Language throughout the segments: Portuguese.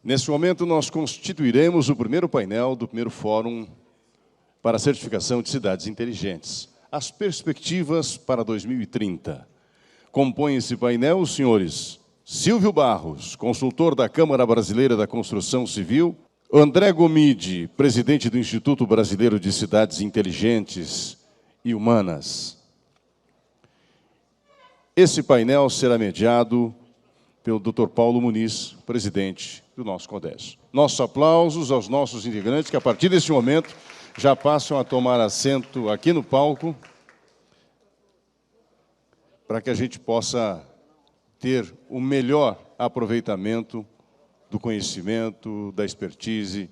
Nesse momento, nós constituiremos o primeiro painel do primeiro Fórum para a Certificação de Cidades Inteligentes. As perspectivas para 2030. Compõem esse painel os senhores Silvio Barros, consultor da Câmara Brasileira da Construção Civil, André Gomide, presidente do Instituto Brasileiro de Cidades Inteligentes e Humanas. Esse painel será mediado pelo Dr. Paulo Muniz, presidente do nosso CODES. Nossos aplausos aos nossos integrantes, que a partir desse momento já passam a tomar assento aqui no palco, para que a gente possa ter o melhor aproveitamento do conhecimento, da expertise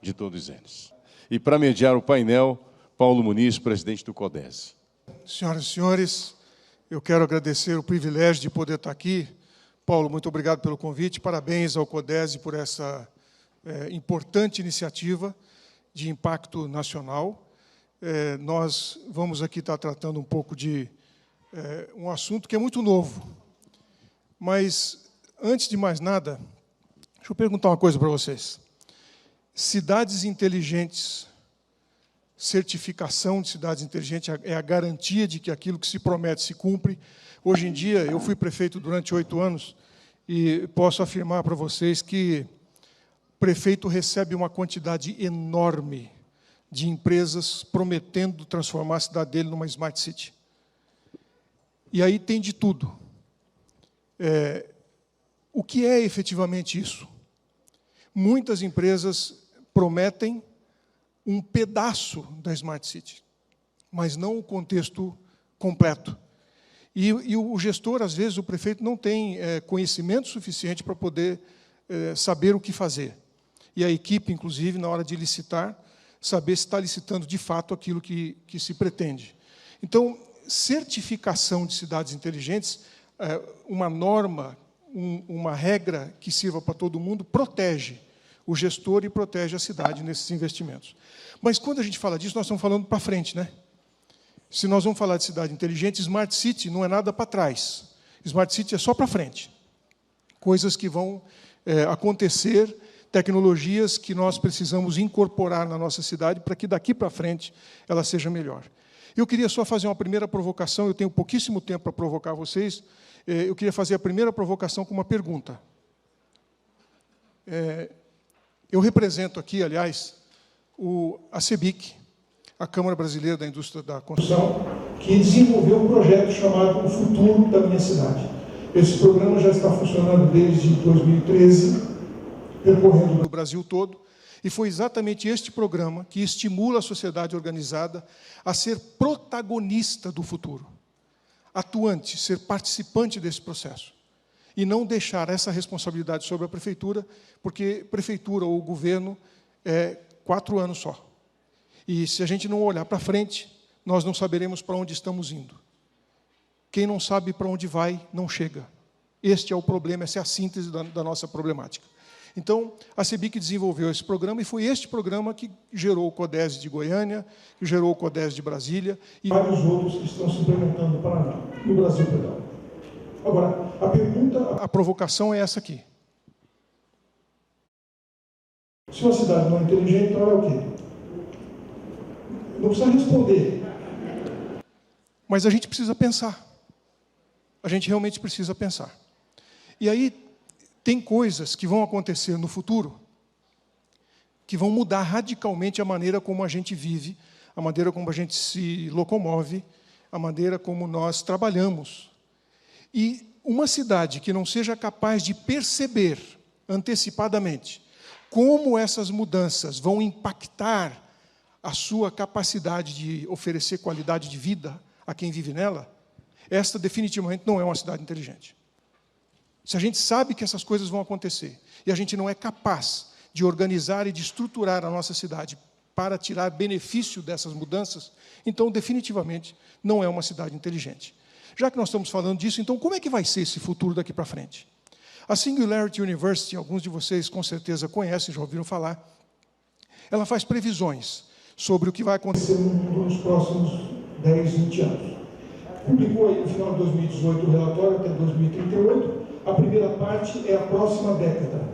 de todos eles. E para mediar o painel, Paulo Muniz, presidente do CODES. Senhoras e senhores, eu quero agradecer o privilégio de poder estar aqui. Paulo, muito obrigado pelo convite. Parabéns ao CODES por essa importante iniciativa de impacto nacional. Nós vamos aqui estar tratando um pouco de um assunto que é muito novo. Mas, antes de mais nada, deixa eu perguntar uma coisa para vocês. Cidades inteligentes, certificação de cidades inteligentes é a garantia de que aquilo que se promete se cumpre. Hoje em dia, eu fui prefeito durante 8 anos e posso afirmar para vocês que o prefeito recebe uma quantidade enorme de empresas prometendo transformar a cidade dele numa Smart City. E aí tem de tudo. O que é efetivamente isso? Muitas empresas prometem um pedaço da Smart City, mas não o contexto completo. E o gestor, às vezes, o prefeito, não tem conhecimento suficiente para poder saber o que fazer. E a equipe, inclusive, na hora de licitar, saber se está licitando de fato aquilo que se pretende. Então, certificação de cidades inteligentes, uma norma, uma regra que sirva para todo mundo, protege o gestor e protege a cidade nesses investimentos. Mas, quando a gente fala disso, nós estamos falando para frente, né? Se nós vamos falar de cidade inteligente, Smart City não é nada para trás. Smart City é só para frente. Coisas que vão acontecer, tecnologias que nós precisamos incorporar na nossa cidade para que, daqui para frente, ela seja melhor. Eu queria só fazer uma primeira provocação, eu tenho pouquíssimo tempo para provocar vocês. Eu queria fazer a primeira provocação com uma pergunta. Eu represento aqui, aliás, a CEBIC, a Câmara Brasileira da Indústria da Construção, que desenvolveu um projeto chamado O Futuro da Minha Cidade. Esse programa já está funcionando desde 2013, percorrendo o Brasil todo, e foi exatamente este programa que estimula a sociedade organizada a ser protagonista do futuro, atuante, ser participante desse processo, e não deixar essa responsabilidade sobre a prefeitura, porque prefeitura ou governo é 4 anos só. E se a gente não olhar para frente, nós não saberemos para onde estamos indo. Quem não sabe para onde vai, não chega. Este é o problema, essa é a síntese da nossa problemática. Então, a CEBIC desenvolveu esse programa, e foi este programa que gerou o CODES de Goiânia, que gerou o CODES de Brasília, e vários outros que estão se implementando no Paraná, no Brasil, perdão. Agora, a provocação é essa aqui. Se uma cidade não é inteligente, então ela é o quê? Não precisa responder. Mas a gente precisa pensar. A gente realmente precisa pensar. E aí, tem coisas que vão acontecer no futuro que vão mudar radicalmente a maneira como a gente vive, a maneira como a gente se locomove, a maneira como nós trabalhamos. E uma cidade que não seja capaz de perceber antecipadamente como essas mudanças vão impactar a sua capacidade de oferecer qualidade de vida a quem vive nela, esta definitivamente não é uma cidade inteligente. Se a gente sabe que essas coisas vão acontecer e a gente não é capaz de organizar e de estruturar a nossa cidade para tirar benefício dessas mudanças, então, definitivamente, não é uma cidade inteligente. Já que nós estamos falando disso, então, como é que vai ser esse futuro daqui para frente? A Singularity University, alguns de vocês com certeza conhecem, já ouviram falar, ela faz previsões sobre o que vai acontecer no mundo nos próximos 10, 20 anos. Publicou aí no final de 2018 o relatório até 2038. A primeira parte é a próxima década.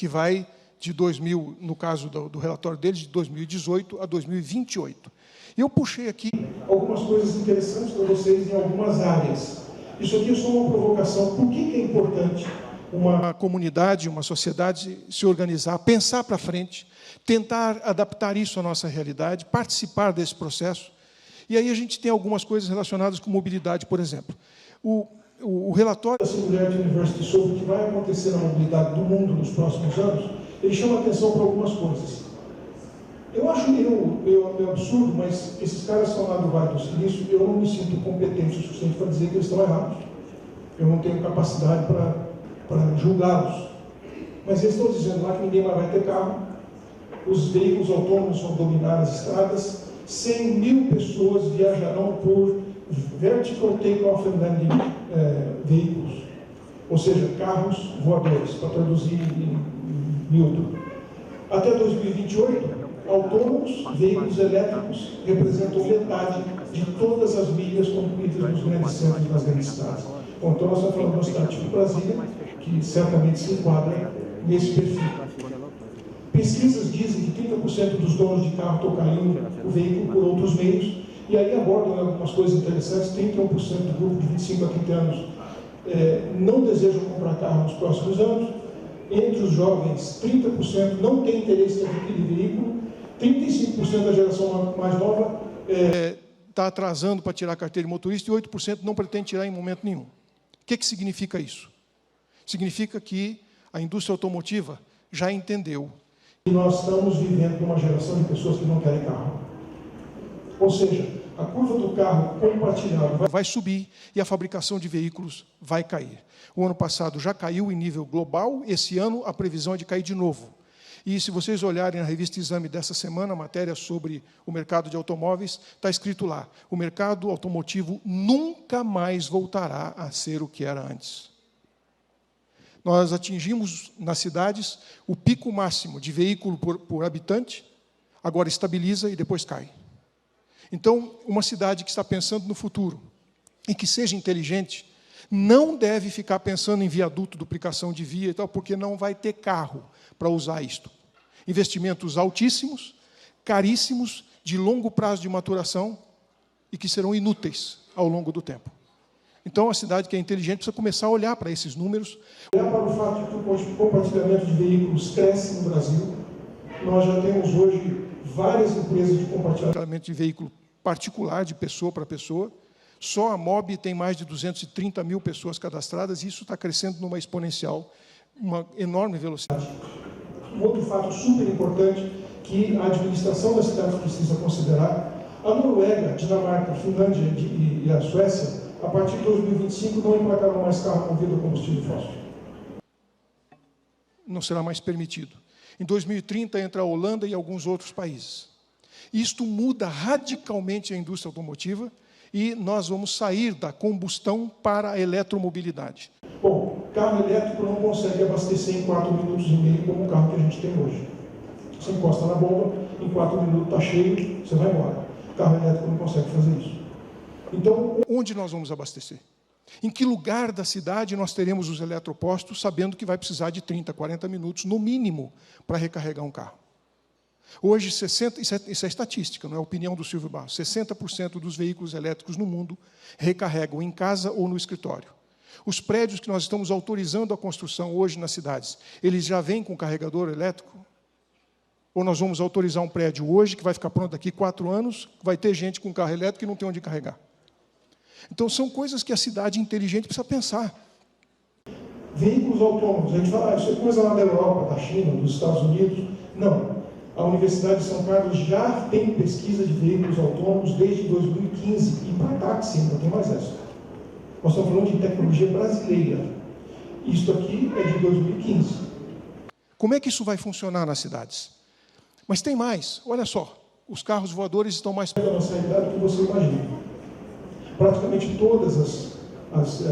que vai de 2000, no caso do relatório deles, de 2018 a 2028. E eu puxei aqui algumas coisas interessantes para vocês em algumas áreas. Isso aqui é só uma provocação. Por que é importante uma comunidade, uma sociedade se organizar, pensar para frente, tentar adaptar isso à nossa realidade, participar desse processo? E aí a gente tem algumas coisas relacionadas com mobilidade, por exemplo. O relatório da Singularity University sobre o que vai acontecer na mobilidade do mundo nos próximos anos, ele chama atenção para algumas coisas. Eu acho meio absurdo, mas esses caras são lá do Vale do Silício, eu não me sinto competente o suficiente para dizer que eles estão errados. Eu não tenho capacidade para julgá-los. Mas eles estão dizendo lá que ninguém mais vai ter carro, os veículos autônomos vão dominar as estradas, 100 mil pessoas viajarão por vertical take-off and landing veículos, ou seja, carros voadores, para traduzir em miúdo. Até 2028, autônomos, veículos elétricos representam metade de todas as milhas concluídas nos grandes centros das grandes cidades. Bom, então nós estamos falando de uma cidade tipo Brasília, que certamente se enquadra nesse perfil. Pesquisas dizem que 30% dos donos de carro trocariam o veículo por outros meios, e aí abordam algumas coisas interessantes. 31% do grupo de 25 a 30 anos não desejam comprar carro nos próximos anos. Entre os jovens, 30% não tem interesse em adquirir veículo. 35% da geração mais nova está atrasando para tirar a carteira de motorista e 8% não pretende tirar em momento nenhum. O que significa isso? Significa que a indústria automotiva já entendeu que nós estamos vivendo uma geração de pessoas que não querem carro. Ou seja, a curva do carro compartilhado vai subir e a fabricação de veículos vai cair. O ano passado já caiu em nível global, esse ano a previsão é de cair de novo. E se vocês olharem na revista Exame dessa semana, a matéria sobre o mercado de automóveis, está escrito lá: o mercado automotivo nunca mais voltará a ser o que era antes. Nós atingimos nas cidades o pico máximo de veículo por habitante, agora estabiliza e depois cai. Então, uma cidade que está pensando no futuro e que seja inteligente, não deve ficar pensando em viaduto, duplicação de via e tal, porque não vai ter carro para usar isto. Investimentos altíssimos, caríssimos, de longo prazo de maturação e que serão inúteis ao longo do tempo. Então, a cidade que é inteligente precisa começar a olhar para esses números. Olhar para o fato de que o compartilhamento de veículos cresce no Brasil. Nós já temos hoje várias empresas de compartilhamento de veículo particular, de pessoa para pessoa. Só a MOB tem mais de 230 mil pessoas cadastradas, e isso está crescendo numa exponencial, uma enorme velocidade. Um outro fato super importante que a administração da cidade precisa considerar: a Noruega, a Dinamarca, a Finlândia e a Suécia, a partir de 2025, não emplacarão mais carro movido a combustível fóssil. Não será mais permitido. Em 2030, entra a Holanda e alguns outros países. Isto muda radicalmente a indústria automotiva e nós vamos sair da combustão para a eletromobilidade. Bom, carro elétrico não consegue abastecer em 4 minutos e meio como o carro que a gente tem hoje. Você encosta na bomba, em 4 minutos está cheio, você vai embora. O carro elétrico não consegue fazer isso. Então, onde nós vamos abastecer? Em que lugar da cidade nós teremos os eletropostos, sabendo que vai precisar de 30, 40 minutos, no mínimo, para recarregar um carro? Hoje, isso é estatística, não é opinião do Silvio Barros, 60% dos veículos elétricos no mundo recarregam em casa ou no escritório. Os prédios que nós estamos autorizando a construção hoje nas cidades, eles já vêm com carregador elétrico? Ou nós vamos autorizar um prédio hoje, que vai ficar pronto daqui 4 anos, vai ter gente com carro elétrico e não tem onde carregar? Então, são coisas que a cidade inteligente precisa pensar. Veículos autônomos, a gente fala, isso é coisa lá da Europa, da China, dos Estados Unidos. Não. A Universidade de São Carlos já tem pesquisa de veículos autônomos desde 2015, e para táxi ainda tem mais essa. Nós estamos falando de tecnologia brasileira. Isto aqui é de 2015. Como é que isso vai funcionar nas cidades? Mas tem mais, olha só, os carros voadores estão mais perto da nossa realidade do que você imagina. Praticamente todas as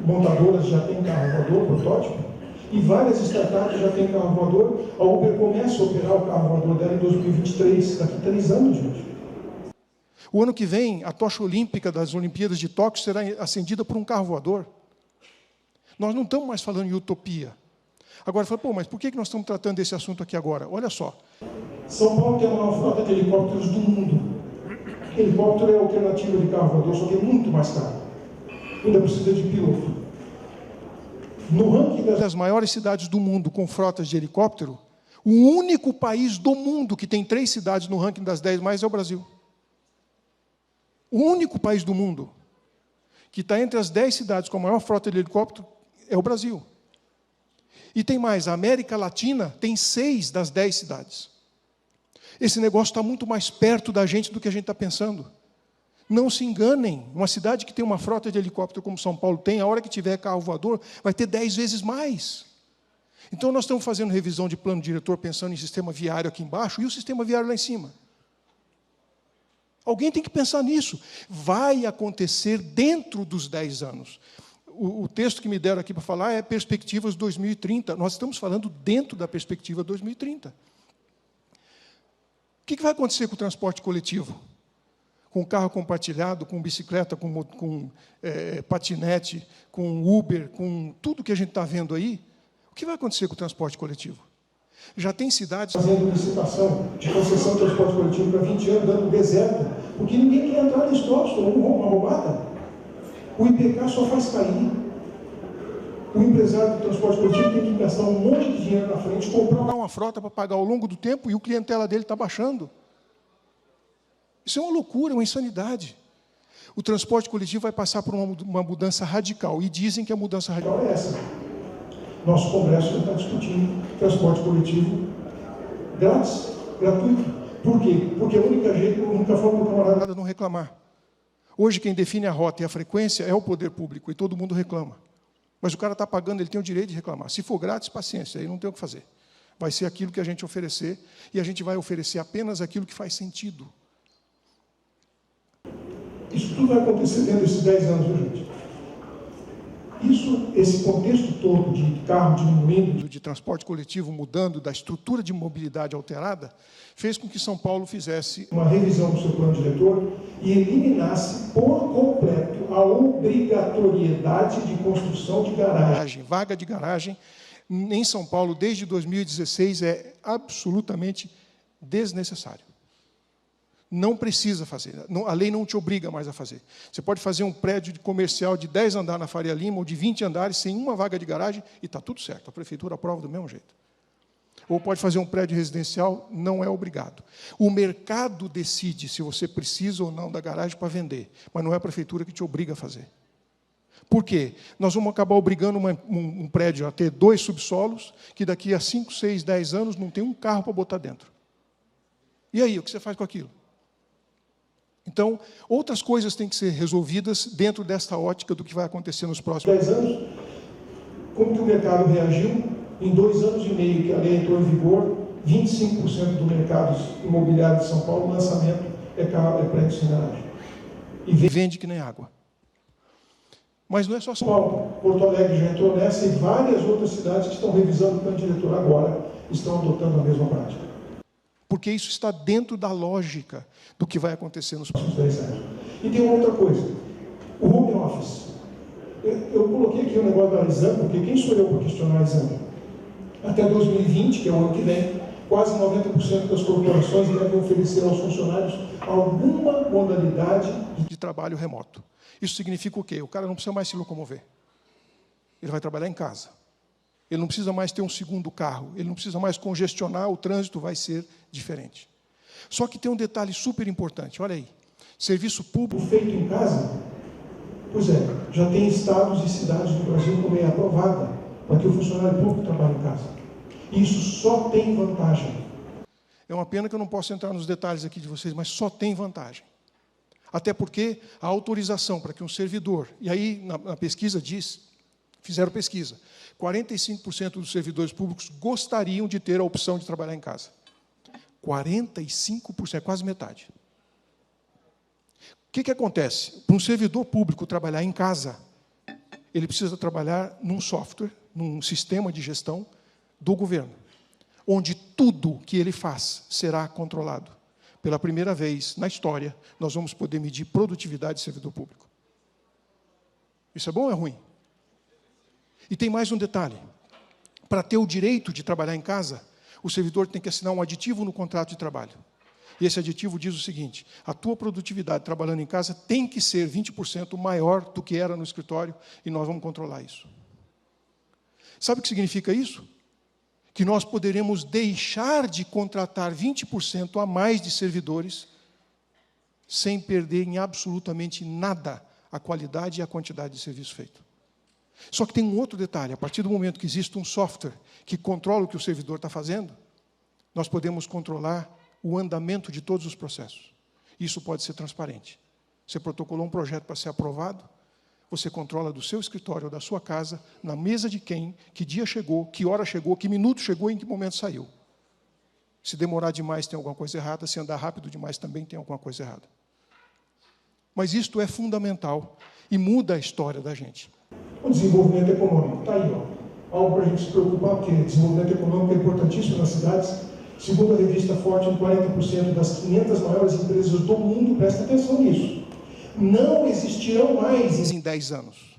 montadoras já têm carro voador, protótipo, e várias startups já têm carro voador. A Uber começa a operar o carro voador dela em 2023, daqui a 3 anos, gente. O ano que vem, a tocha olímpica das Olimpíadas de Tóquio será acendida por um carro voador. Nós não estamos mais falando em utopia. Agora, fala, pô, mas por que nós estamos tratando desse assunto aqui agora? Olha só. São Paulo tem a maior frota de helicópteros do mundo. Helicóptero é a alternativa de carro voador, só que é muito mais caro. Ainda precisa de piloto. No ranking das maiores cidades do mundo com frotas de helicóptero, o único país do mundo que tem 3 cidades no ranking das 10 mais é o Brasil. O único país do mundo que está entre as 10 cidades com a maior frota de helicóptero é o Brasil. E tem mais, a América Latina tem 6 das 10 cidades. Esse negócio está muito mais perto da gente do que a gente está pensando. Não se enganem, uma cidade que tem uma frota de helicóptero como São Paulo tem, a hora que tiver carro voador, vai ter 10 vezes mais. Então, nós estamos fazendo revisão de plano diretor, pensando em sistema viário aqui embaixo, e o sistema viário lá em cima. Alguém tem que pensar nisso. Vai acontecer dentro dos 10 anos. O texto que me deram aqui para falar é Perspectivas 2030. Nós estamos falando dentro da perspectiva 2030. O que vai acontecer com o transporte coletivo? Com carro compartilhado, com bicicleta, com patinete, com Uber, com tudo que a gente está vendo aí? O que vai acontecer com o transporte coletivo? Já tem cidades fazendo licitação de concessão de transporte coletivo para 20 anos, dando deserto, porque ninguém quer entrar nesse troço, é uma roubada. O IPK só faz cair. O empresário do transporte coletivo tem que gastar um monte de dinheiro na frente, comprar uma frota para pagar ao longo do tempo e o clientela dele está baixando. Isso é uma loucura, uma insanidade. O transporte coletivo vai passar por uma mudança radical, e dizem que a mudança radical é essa. Nosso Congresso já está discutindo transporte coletivo grátis, gratuito. Por quê? Porque a única forma do camarada não reclamar. Hoje, quem define a rota e a frequência é o poder público, e todo mundo reclama. Mas o cara está pagando, ele tem o direito de reclamar. Se for grátis, paciência, aí não tem o que fazer. Vai ser aquilo que a gente oferecer, e a gente vai oferecer apenas aquilo que faz sentido. Isso tudo vai acontecer dentro desses 10 anos, viu, gente? Esse contexto todo de carro diminuindo, de transporte coletivo mudando, da estrutura de mobilidade alterada, fez com que São Paulo fizesse uma revisão do seu plano diretor e eliminasse por completo a obrigatoriedade de construção de garagem. Vaga de garagem em São Paulo, desde 2016, é absolutamente desnecessário. Não precisa fazer, a lei não te obriga mais a fazer. Você pode fazer um prédio comercial de 10 andares na Faria Lima, ou de 20 andares, sem uma vaga de garagem, e está tudo certo, a prefeitura aprova do mesmo jeito. Ou pode fazer um prédio residencial, não é obrigado. O mercado decide se você precisa ou não da garagem para vender, mas não é a prefeitura que te obriga a fazer. Por quê? Nós vamos acabar obrigando um prédio a ter 2 subsolos, que daqui a 5, 6, 10 anos não tem um carro para botar dentro. E aí, o que você faz com aquilo? Então, outras coisas têm que ser resolvidas dentro desta ótica do que vai acontecer nos próximos 10 anos. Como que o mercado reagiu? Em 2 anos e meio que a lei entrou em vigor, 25% do mercado imobiliário de São Paulo, o lançamento é prédio sem garagem. E vende que nem água. Mas não é só São Paulo. Porto Alegre já entrou nessa, e várias outras cidades que estão revisando o plano diretor agora estão adotando a mesma prática. Porque isso está dentro da lógica do que vai acontecer nos próximos 10 anos. E tem uma outra coisa, o home office. Eu coloquei aqui o negócio da exame, porque quem sou eu para questionar a exame? Até 2020, que é o ano que vem, quase 90% das corporações devem oferecer aos funcionários alguma modalidade de trabalho remoto. Isso significa o quê? O cara não precisa mais se locomover. Ele vai trabalhar em casa. Ele não precisa mais ter um segundo carro, ele não precisa mais congestionar, o trânsito vai ser diferente. Só que tem um detalhe super importante, olha aí. Serviço público feito em casa, pois é, já tem estados e cidades do Brasil como é aprovada para que o funcionário público trabalhe em casa. E isso só tem vantagem. É uma pena que eu não posso entrar nos detalhes aqui de vocês, mas só tem vantagem. Até porque a autorização para que um servidor, e aí na pesquisa diz, fizeram pesquisa, 45% dos servidores públicos gostariam de ter a opção de trabalhar em casa. 45%, é quase metade. O que acontece? Para um servidor público trabalhar em casa, ele precisa trabalhar num software, num sistema de gestão do governo, onde tudo que ele faz será controlado. Pela primeira vez na história, nós vamos poder medir produtividade de servidor público. Isso é bom ou é ruim? E tem mais um detalhe. Para ter o direito de trabalhar em casa, o servidor tem que assinar um aditivo no contrato de trabalho. E esse aditivo diz o seguinte: a tua produtividade trabalhando em casa tem que ser 20% maior do que era no escritório, e nós vamos controlar isso. Sabe o que significa isso? Que nós poderemos deixar de contratar 20% a mais de servidores sem perder em absolutamente nada a qualidade e a quantidade de serviço feito. Só que tem um outro detalhe: a partir do momento que existe um software que controla o que o servidor está fazendo, nós podemos controlar o andamento de todos os processos. Isso pode ser transparente. Você protocolou um projeto para ser aprovado, você controla do seu escritório ou da sua casa, na mesa de quem, que dia chegou, que hora chegou, que minuto chegou e em que momento saiu. Se demorar demais tem alguma coisa errada, se andar rápido demais também tem alguma coisa errada. Mas isto é fundamental e muda a história da gente. O desenvolvimento econômico, está aí, algo para a gente se preocupar, porque desenvolvimento econômico é importantíssimo nas cidades. Segundo a revista Fortune, 40% das 500 maiores empresas do mundo, presta atenção nisso, não existirão mais em 10 anos,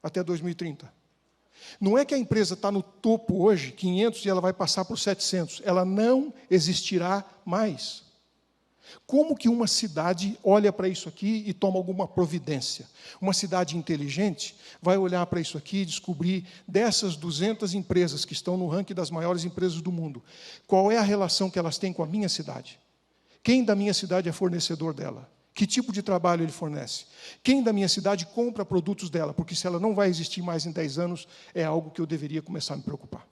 até 2030. Não é que a empresa está no topo hoje, 500, e ela vai passar por 700. Ela não existirá mais. Como que uma cidade olha para isso aqui e toma alguma providência? Uma cidade inteligente vai olhar para isso aqui e descobrir, dessas 200 empresas que estão no ranking das maiores empresas do mundo, qual é a relação que elas têm com a minha cidade? Quem da minha cidade é fornecedor dela? Que tipo de trabalho ele fornece? Quem da minha cidade compra produtos dela? Porque se ela não vai existir mais em 10 anos, é algo que eu deveria começar a me preocupar.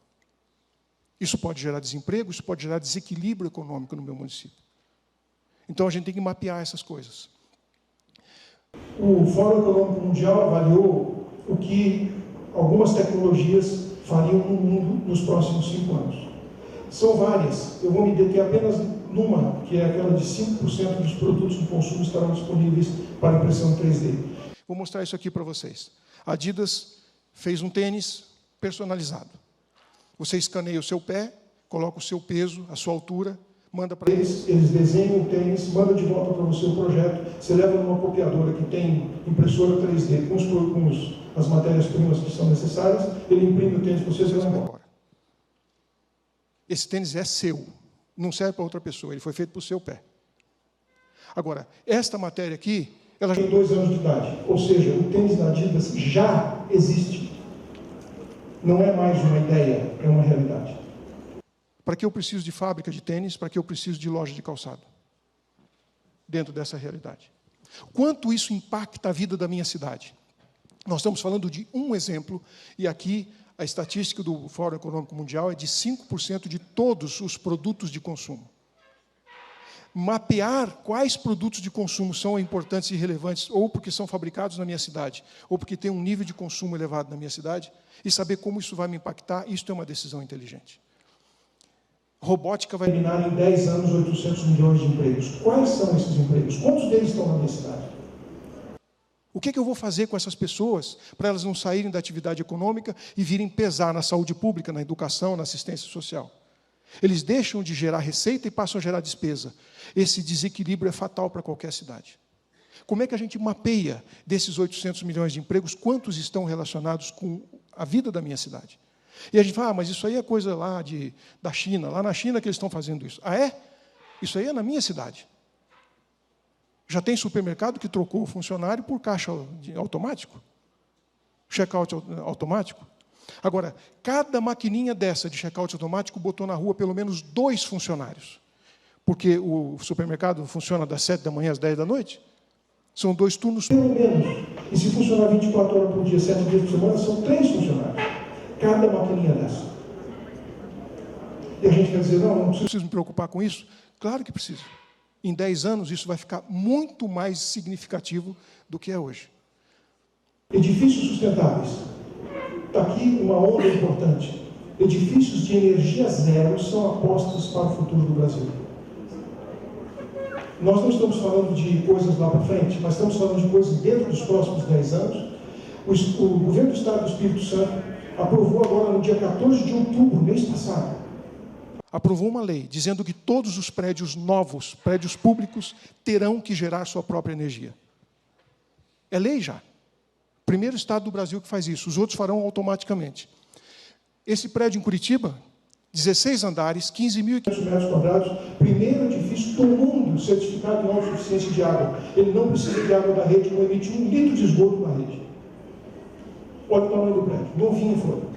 Isso pode gerar desemprego, isso pode gerar desequilíbrio econômico no meu município. Então, a gente tem que mapear essas coisas. O Fórum Econômico Mundial avaliou o que algumas tecnologias fariam no mundo nos próximos 5 anos. São várias. Eu vou me deter apenas numa, que é aquela de 5% dos produtos de consumo estarão disponíveis para impressão 3D. Vou mostrar isso aqui para vocês. A Adidas fez um tênis personalizado. Você escaneia o seu pé, coloca o seu peso, a sua altura, manda para eles desenham o tênis, manda de volta para você o projeto, você leva numa copiadora que tem impressora 3D com as matérias-primas que são necessárias, ele imprime o tênis para você e vai embora. Esse tênis é seu, não serve para outra pessoa, ele foi feito para o seu pé. Agora, esta matéria aqui, ela tem 2 anos de idade, ou seja, o tênis da Adidas já existe. Não é mais uma ideia, é uma realidade. Para que eu preciso de fábrica de tênis? Para que eu preciso de loja de calçado? Dentro dessa realidade. Quanto isso impacta a vida da minha cidade? Nós estamos falando de um exemplo, e aqui a estatística do Fórum Econômico Mundial é de 5% de todos os produtos de consumo. Mapear quais produtos de consumo são importantes e relevantes, ou porque são fabricados na minha cidade, ou porque tem um nível de consumo elevado na minha cidade, e saber como isso vai me impactar, isso é uma decisão inteligente. Robótica vai eliminar em 10 anos 800 milhões de empregos. Quais são esses empregos? Quantos deles estão na minha cidade? O que eu vou fazer com essas pessoas para elas não saírem da atividade econômica e virem pesar na saúde pública, na educação, na assistência social? Eles deixam de gerar receita e passam a gerar despesa. Esse desequilíbrio é fatal para qualquer cidade. Como é que a gente mapeia desses 800 milhões de empregos, quantos estão relacionados com a vida da minha cidade? E a gente fala, mas isso aí é coisa lá da China, lá na China que eles estão fazendo isso. Ah, é? Isso aí é na minha cidade. Já tem supermercado que trocou o funcionário por caixa automático, check-out automático. Agora, cada maquininha dessa de check-out automático botou na rua pelo menos 2 funcionários. Porque o supermercado funciona das 7 da manhã às 10 da noite. São 2 turnos. Pelo menos. E se funcionar 24 horas por dia, 7 dias por semana, são 3 funcionários. Cada maquininha dessa. E a gente vai dizer, não preciso me preocupar com isso? Claro que preciso. Em 10 anos, isso vai ficar muito mais significativo do que é hoje. Edifícios sustentáveis. Está aqui uma onda importante. Edifícios de energia zero são apostas para o futuro do Brasil. Nós não estamos falando de coisas lá para frente, mas estamos falando de coisas dentro dos próximos 10 anos. O governo do Estado do Espírito Santo aprovou agora no dia 14 de outubro, mês passado. Aprovou uma lei dizendo que todos os prédios novos, prédios públicos, terão que gerar sua própria energia. É lei já. Primeiro estado do Brasil que faz isso, os outros farão automaticamente. Esse prédio em Curitiba, 16 andares, 15.500 metros quadrados, primeiro edifício do mundo certificado de autossuficiência de água. Ele não precisa de água da rede, não emite 1 litro de esgoto na rede. Olha o tamanho do prédio, novinho foi.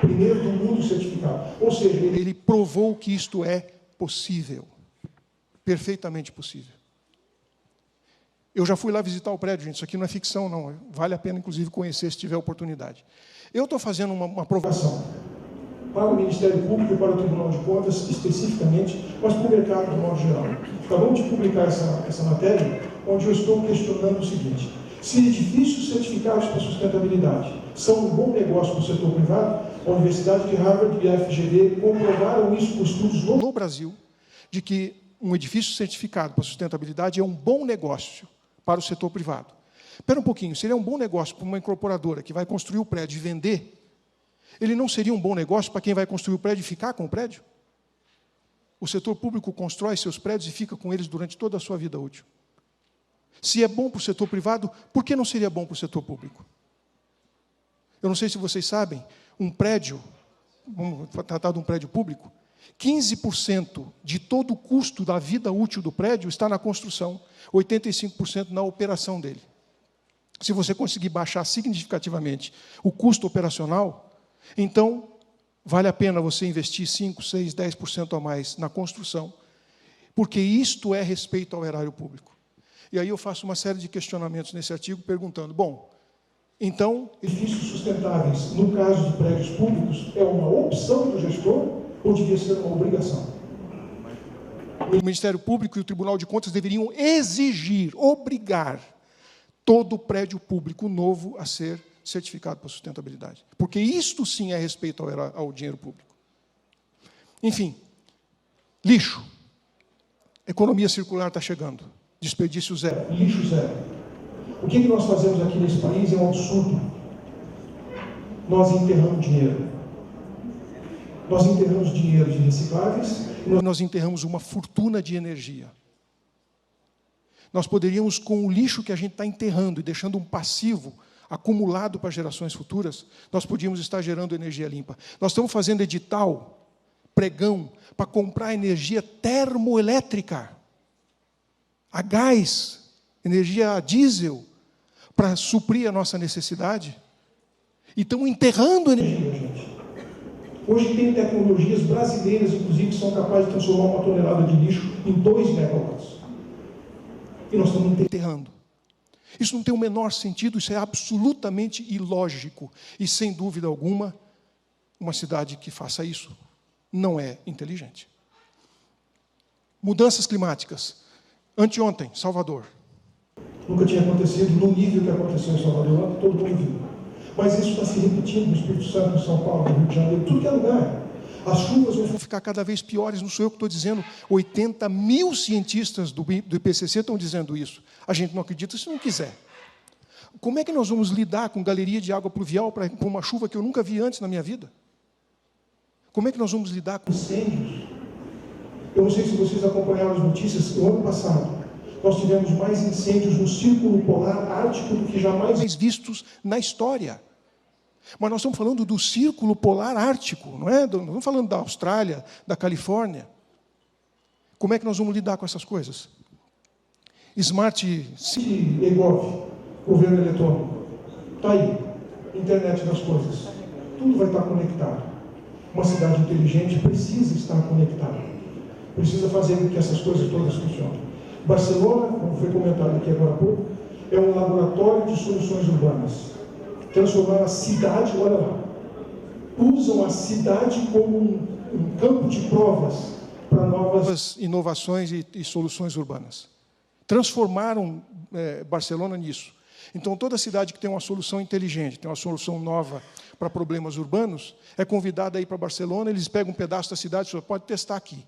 Primeiro do mundo certificado. Ou seja, ele provou que isto é possível. Perfeitamente possível. Eu já fui lá visitar o prédio, gente. Isso aqui não é ficção, não. Vale a pena, inclusive, conhecer se tiver oportunidade. Eu estou fazendo uma provocação para o Ministério Público e para o Tribunal de Contas, especificamente, mas para o mercado de modo geral. Acabamos de publicar essa matéria, onde eu estou questionando o seguinte: se edifícios certificados para sustentabilidade são um bom negócio para o setor privado, a Universidade de Harvard e a FGV comprovaram isso por estudos no Brasil, de que um edifício certificado para sustentabilidade é um bom negócio para o setor privado. Espera um pouquinho, se ele é um bom negócio para uma incorporadora que vai construir o prédio e vender, ele não seria um bom negócio para quem vai construir o prédio e ficar com o prédio? O setor público constrói seus prédios e fica com eles durante toda a sua vida útil. Se é bom para o setor privado, por que não seria bom para o setor público? Eu não sei se vocês sabem, um prédio, vamos tratar de um prédio público, 15% de todo o custo da vida útil do prédio está na construção, 85% na operação dele. Se você conseguir baixar significativamente o custo operacional, então vale a pena você investir 5, 6, 10% a mais na construção, porque isto é respeito ao erário público. E aí eu faço uma série de questionamentos nesse artigo, perguntando, bom, então... edifícios sustentáveis, no caso de prédios públicos, é uma opção do gestor ou devia ser uma obrigação? O Ministério Público e o Tribunal de Contas deveriam exigir, obrigar, todo prédio público novo a ser certificado para sustentabilidade. Porque isto sim é respeito ao dinheiro público. Enfim, lixo. Economia circular está chegando. Desperdício zero. Lixo zero. O que nós fazemos aqui nesse país é um absurdo. Nós enterramos dinheiro. Nós enterramos dinheiro de recicláveis. Nós enterramos uma fortuna de energia. Nós poderíamos, com o lixo que a gente está enterrando e deixando um passivo acumulado para gerações futuras, nós podíamos estar gerando energia limpa. Nós estamos fazendo edital, pregão, para comprar energia termoelétrica, a gás, energia a diesel, para suprir a nossa necessidade. E estamos enterrando energia, gente. Hoje tem tecnologias brasileiras, inclusive, que são capazes de transformar uma tonelada de lixo em 2 megawatts. E nós estamos enterrando. Isso não tem o menor sentido, isso é absolutamente ilógico. E, sem dúvida alguma, uma cidade que faça isso não é inteligente. Mudanças climáticas. Anteontem, Salvador. Nunca tinha acontecido no nível que aconteceu em Salvador, todo mundo viu. Mas isso está se repetindo no Espírito Santo, em São Paulo, no Rio de Janeiro, tudo que é lugar. As chuvas vão ficar cada vez piores, não sou eu que estou dizendo. 80 mil cientistas do IPCC estão dizendo isso. A gente não acredita se não quiser. Como é que nós vamos lidar com galeria de água pluvial com uma chuva que eu nunca vi antes na minha vida? Como é que nós vamos lidar com incêndios? Eu não sei se vocês acompanharam as notícias, no ano passado, nós tivemos mais incêndios no Círculo Polar Ártico do que jamais vistos na história. Mas nós estamos falando do Círculo Polar Ártico, não é? Não estamos falando da Austrália, da Califórnia. Como é que nós vamos lidar com essas coisas? Smart EGOV, governo eletrônico. Está aí, internet das coisas. Tudo vai estar conectado. Uma cidade inteligente precisa estar conectada. Precisa fazer com que essas coisas todas funcionem. Barcelona, como foi comentado aqui agora há pouco, é um laboratório de soluções urbanas. Transformar a cidade, olha lá, usam a cidade como um campo de provas para novas inovações e soluções urbanas. Transformaram Barcelona nisso. Então, toda cidade que tem uma solução inteligente, tem uma solução nova para problemas urbanos, é convidada a ir para Barcelona, eles pegam um pedaço da cidade e falam, pode testar aqui.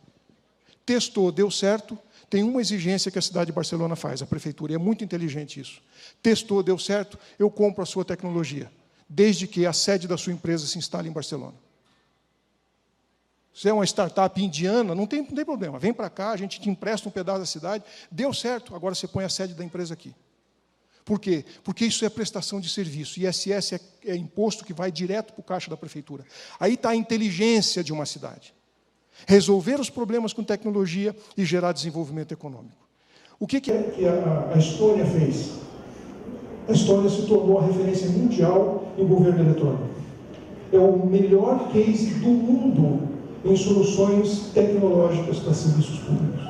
Testou, deu certo. Tem uma exigência que a cidade de Barcelona faz, a prefeitura, e é muito inteligente isso. Testou, deu certo, eu compro a sua tecnologia, desde que a sede da sua empresa se instale em Barcelona. Se é uma startup indiana, não tem problema, vem para cá, a gente te empresta um pedaço da cidade, deu certo, agora você põe a sede da empresa aqui. Por quê? Porque isso é prestação de serviço. ISS é imposto que vai direto para o caixa da prefeitura. Aí está a inteligência de uma cidade. Resolver os problemas com tecnologia e gerar desenvolvimento econômico. O que a Estônia fez? A Estônia se tornou a referência mundial em governo eletrônico. É o melhor case do mundo em soluções tecnológicas para serviços públicos.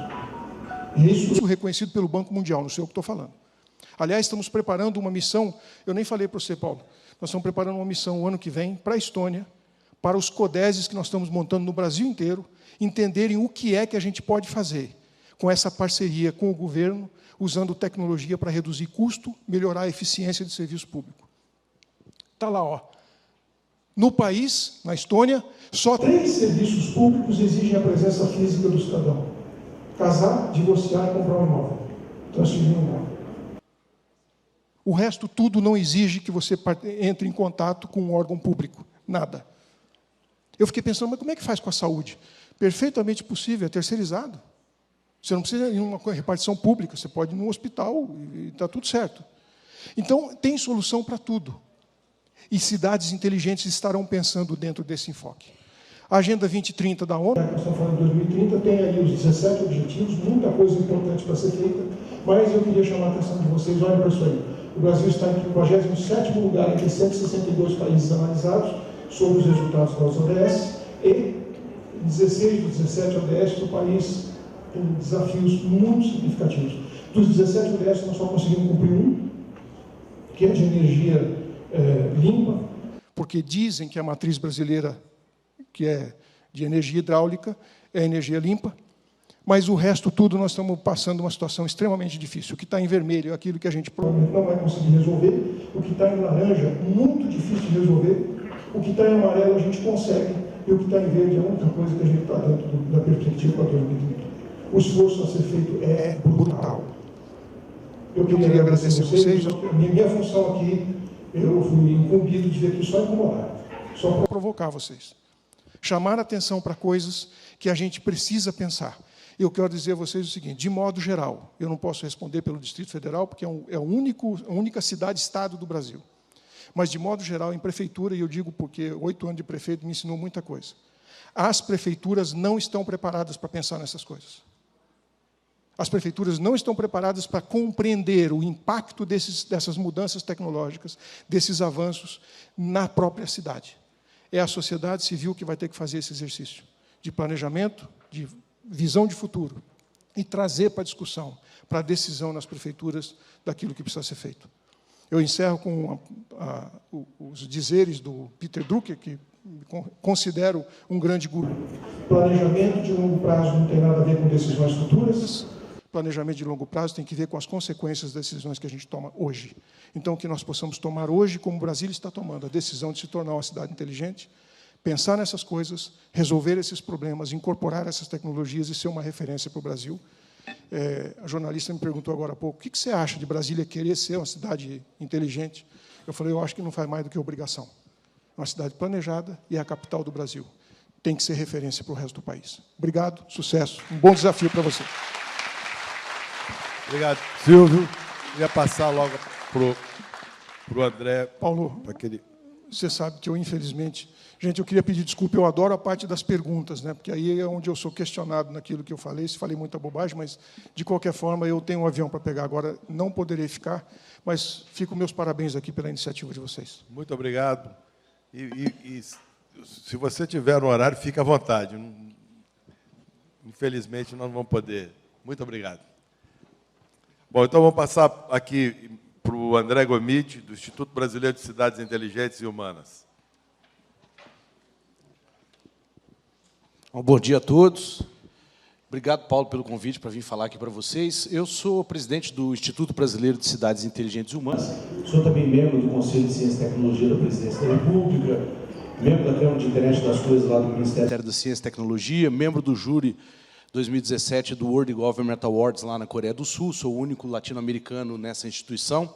Isso reconhecido pelo Banco Mundial, não sei o que estou falando. Aliás, estamos preparando uma missão, eu nem falei para você, Paulo, nós estamos preparando uma missão o ano que vem para a Estônia, para os CODESes que nós estamos montando no Brasil inteiro, entenderem o que é que a gente pode fazer com essa parceria com o governo, usando tecnologia para reduzir custo, melhorar a eficiência do serviço público. Está lá, ó. No país, na Estônia, só 3 serviços públicos exigem a presença física do cidadão. Casar, divorciar e comprar um imóvel. Transferir um imóvel. O resto tudo não exige que você entre em contato com um órgão público. Nada. Eu fiquei pensando, mas como é que faz com a saúde? Perfeitamente possível, é terceirizado. Você não precisa ir em uma repartição pública, você pode ir num hospital e está tudo certo. Então, tem solução para tudo. E cidades inteligentes estarão pensando dentro desse enfoque. A Agenda 2030 da ONU... Nós estamos falando de 2030, tem ali os 17 objetivos, muita coisa importante para ser feita, mas eu queria chamar a atenção de vocês, olhem para isso aí. O Brasil está em 57º lugar entre 162 países analisados sobre os resultados das ODS, e 16 dos 17 ODS do país tem desafios muito significativos. Dos 17 ODS, nós só conseguimos cumprir um, que é de energia limpa. Porque dizem que a matriz brasileira, que é de energia hidráulica, é energia limpa, mas o resto tudo nós estamos passando uma situação extremamente difícil. O que está em vermelho é aquilo que a gente... Não vai conseguir resolver. O que está em laranja, muito difícil de resolver. O que está em amarelo, a gente consegue. E o que está em verde é a única coisa que a gente está dentro da perspectiva para 2030. O esforço a ser feito é brutal. Eu queria agradecer a vocês. Minha função aqui, eu fui incumbido de vir aqui só incomodar. Só para provocar vocês. Chamar a atenção para coisas que a gente precisa pensar. Eu quero dizer a vocês o seguinte, de modo geral, eu não posso responder pelo Distrito Federal, porque é a única cidade-estado do Brasil. Mas, de modo geral, em prefeitura, e eu digo porque 8 anos de prefeito me ensinou muita coisa, as prefeituras não estão preparadas para pensar nessas coisas. As prefeituras não estão preparadas para compreender o impacto dessas mudanças tecnológicas, desses avanços na própria cidade. É a sociedade civil que vai ter que fazer esse exercício de planejamento, de visão de futuro, e trazer para a discussão, para a decisão nas prefeituras daquilo que precisa ser feito. Eu encerro com os dizeres do Peter Drucker, que considero um grande guru. Planejamento de longo prazo não tem nada a ver com decisões futuras. Planejamento de longo prazo tem que ver com as consequências das decisões que a gente toma hoje. Então, que nós possamos tomar hoje, como o Brasil está tomando, a decisão de se tornar uma cidade inteligente, pensar nessas coisas, resolver esses problemas, incorporar essas tecnologias e ser uma referência para o Brasil. A jornalista me perguntou agora há pouco, o que você acha de Brasília querer ser uma cidade inteligente? Eu falei, eu acho que não faz mais do que obrigação. É uma cidade planejada e é a capital do Brasil. Tem que ser referência para o resto do país. Obrigado, sucesso, um bom desafio para você. Obrigado, Silvio. Eu ia passar logo para o André. Paulo, você sabe que eu, infelizmente... Gente, eu queria pedir desculpa, eu adoro a parte das perguntas, né? Porque aí é onde eu sou questionado naquilo que eu falei, se falei muita bobagem, mas, de qualquer forma, eu tenho um avião para pegar agora, não poderei ficar, mas fico meus parabéns aqui pela iniciativa de vocês. Muito obrigado. E se você tiver um horário, fique à vontade. Infelizmente, nós não vamos poder. Muito obrigado. Bom, então vamos passar aqui para o André Gomide, do Instituto Brasileiro de Cidades Inteligentes e Humanas. Bom dia a todos. Obrigado, Paulo, pelo convite para vir falar aqui para vocês. Eu sou presidente do Instituto Brasileiro de Cidades Inteligentes e Humanas. Sou também membro do Conselho de Ciência e Tecnologia da Presidência da República, membro da Câmara de Internet das Coisas lá do Ministério da Ciência e Tecnologia, membro do júri 2017 do World Government Awards lá na Coreia do Sul, sou o único latino-americano nessa instituição,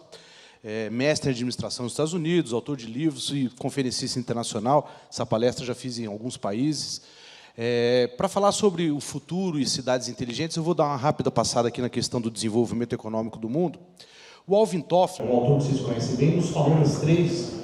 mestre em administração nos Estados Unidos, autor de livros e conferencista internacional. Essa palestra já fiz em alguns países. Para falar sobre o futuro e cidades inteligentes, eu vou dar uma rápida passada aqui na questão do desenvolvimento econômico do mundo. O Alvin Toffler, um autor que vocês conhecem bem, nos falou das três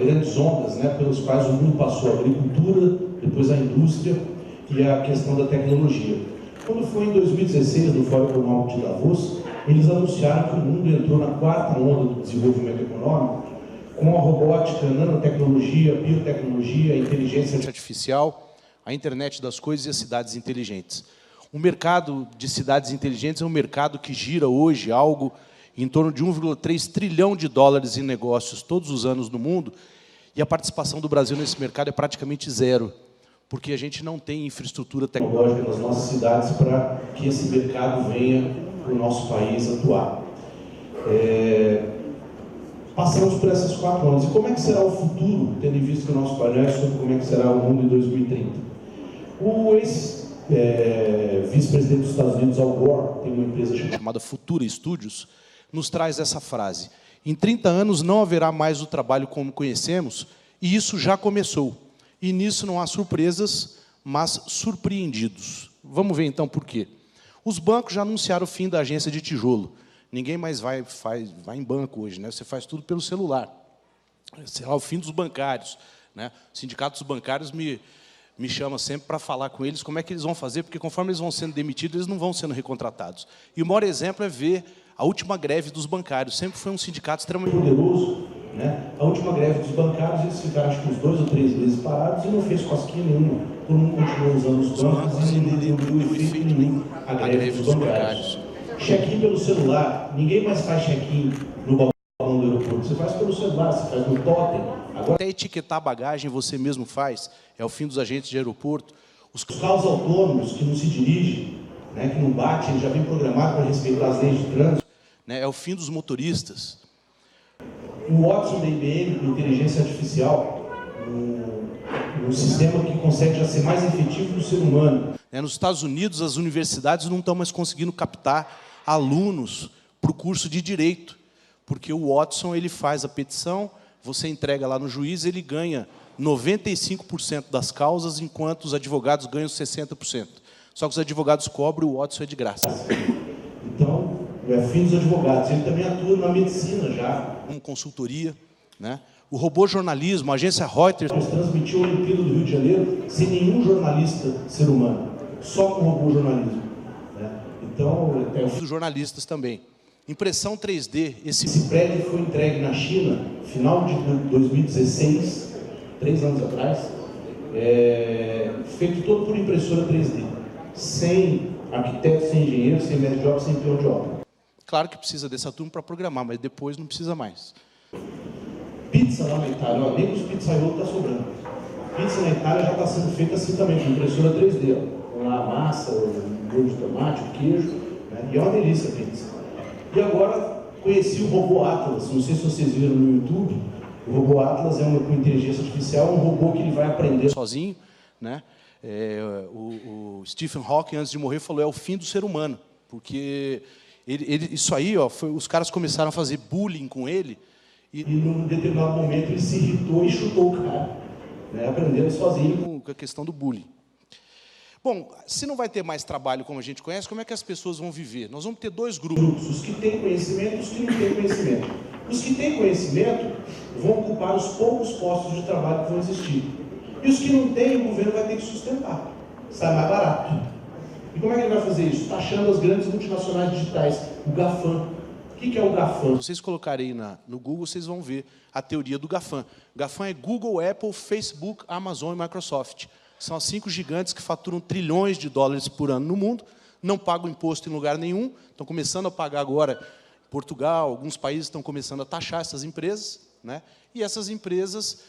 grandes ondas, né, pelas quais o mundo passou: a agricultura, depois a indústria e a questão da tecnologia. Quando foi em 2016, no Fórum Econômico de Davos, eles anunciaram que o mundo entrou na quarta onda do desenvolvimento econômico, com a robótica, a nanotecnologia, a biotecnologia, a inteligência artificial, a internet das coisas e as cidades inteligentes. O mercado de cidades inteligentes é um mercado que gira hoje algo em torno de 1,3 trilhão de dólares em negócios todos os anos no mundo, e a participação do Brasil nesse mercado é praticamente zero, porque a gente não tem infraestrutura tecnológica nas nossas cidades para que esse mercado venha para o nosso país atuar. Passamos por essas 4 ondas. E como é que será o futuro, tendo em vista que o nosso painel é sobre como é que será o mundo em 2030? O ex-vice-presidente dos Estados Unidos, Al Gore, tem uma empresa chamada Futura Studios, nos traz essa frase: em 30 anos não haverá mais o trabalho como conhecemos, e isso já começou. E nisso não há surpresas, mas surpreendidos. Vamos ver então por quê. Os bancos já anunciaram o fim da agência de tijolo. Ninguém mais vai em banco hoje, né? Você faz tudo pelo celular. Será o fim dos bancários, né? Os sindicatos bancários me chamam sempre para falar com eles como é que eles vão fazer, porque conforme eles vão sendo demitidos, eles não vão sendo recontratados. E o maior exemplo é ver a última greve dos bancários. Sempre foi um sindicato extremamente poderoso, né? A última greve dos bancários, eles ficaram acho que uns 2 ou 3 meses parados e não fez cosquinha nenhuma. Todo mundo continuou usando os bancos e não deu efeito nenhum a greve dos bancários. Check-in pelo celular. Ninguém mais faz check-in no balcão do aeroporto. Você faz pelo celular, você faz no totem. Agora, até etiquetar a bagagem você mesmo faz. É o fim dos agentes de aeroporto. Os carros autônomos que não se dirigem, né, que não batem, ele já vem programado para respeitar as leis de trânsito. É o fim dos motoristas. O Watson da IBM, com inteligência artificial, um sistema que consegue já ser mais efetivo do ser humano. Nos Estados Unidos, as universidades não estão mais conseguindo captar alunos para o curso de Direito, porque o Watson ele faz a petição, você entrega lá no juiz, ele ganha 95% das causas, enquanto os advogados ganham 60%. Só que os advogados cobram, o Watson é de graça. Então, é fim dos advogados. Ele também atua na medicina já. Como consultoria, né? O robô jornalismo, a agência Reuters transmitiu a Olimpíada do Rio de Janeiro sem nenhum jornalista ser humano, só com robô jornalismo, né? Então, os jornalistas também. Impressão 3D. Esse prédio foi entregue na China, final de 2016, 3 anos atrás, feito todo por impressora 3D, sem arquiteto, sem engenheiro, sem mestre de obra, sem peão de obra. Claro que precisa dessa turma para programar, mas depois não precisa mais. Pizza lá na Itália, nem os pizzaiolo está sobrando. Pizza na Itália já está sendo feita assim também, com impressora 3D. Ó. Com a massa, o molho de tomate, o queijo, né? E é uma delícia a pizza. E agora conheci o robô Atlas, não sei se vocês viram no YouTube. O robô Atlas é com inteligência artificial, um robô que ele vai aprender sozinho, né? O Stephen Hawking, antes de morrer, falou: é o fim do ser humano, porque isso aí, ó, os caras começaram a fazer bullying com ele. E num determinado momento ele se irritou e chutou o cara, né, aprendendo sozinho. Com a questão do bullying. Bom, se não vai ter mais trabalho como a gente conhece, como é que as pessoas vão viver? Nós vamos ter 2 grupos. Os que têm conhecimento e os que não têm conhecimento. Os que têm conhecimento vão ocupar os poucos postos de trabalho que vão existir. E os que não têm, o governo vai ter que sustentar. Sai mais barato. E como é que ele vai fazer isso? Taxando as grandes multinacionais digitais, o GAFAM. O que é o GAFAM? Se vocês colocarem no Google, vocês vão ver a teoria do GAFAM. GAFAM é Google, Apple, Facebook, Amazon e Microsoft. São as 5 gigantes que faturam trilhões de dólares por ano no mundo, não pagam imposto em lugar nenhum, estão começando a pagar agora. Portugal, alguns países estão começando a taxar essas empresas, né? E essas empresas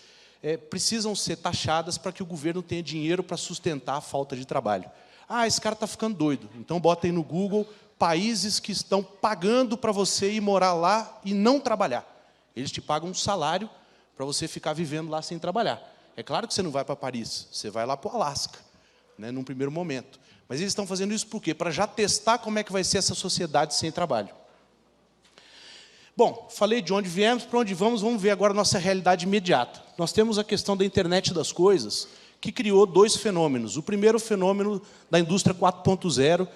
precisam ser taxadas para que o governo tenha dinheiro para sustentar a falta de trabalho. Ah, esse cara está ficando doido. Então, botem no Google países que estão pagando para você ir morar lá e não trabalhar. Eles te pagam um salário para você ficar vivendo lá sem trabalhar. É claro que você não vai para Paris, você vai lá para o Alasca, né, num primeiro momento. Mas eles estão fazendo isso por quê? Para já testar como é que vai ser essa sociedade sem trabalho. Bom, falei de onde viemos, para onde vamos ver agora a nossa realidade imediata. Nós temos a questão da internet das coisas, que criou 2 fenômenos. O primeiro fenômeno da indústria 4.0,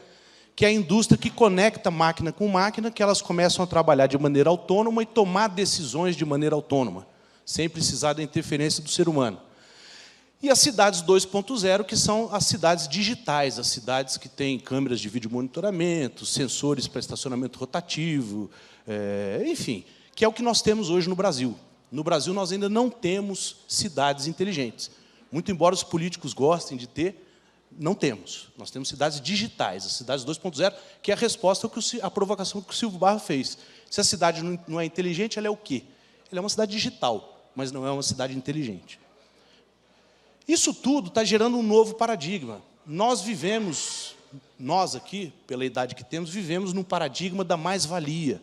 que é a indústria que conecta máquina com máquina, que elas começam a trabalhar de maneira autônoma e tomar decisões de maneira autônoma, sem precisar da interferência do ser humano. E as cidades 2.0, que são as cidades digitais, as cidades que têm câmeras de vídeo monitoramento, sensores para estacionamento rotativo, enfim, que é o que nós temos hoje no Brasil. No Brasil, nós ainda não temos cidades inteligentes. Muito embora os políticos gostem de ter, não temos. Nós temos cidades digitais, as cidades 2.0, que é a resposta à provocação que o Silvio Barros fez. Se a cidade não é inteligente, ela é o quê? Ela é uma cidade digital, mas não é uma cidade inteligente. Isso tudo está gerando um novo paradigma. Nós aqui, pela idade que temos, vivemos num paradigma da mais-valia.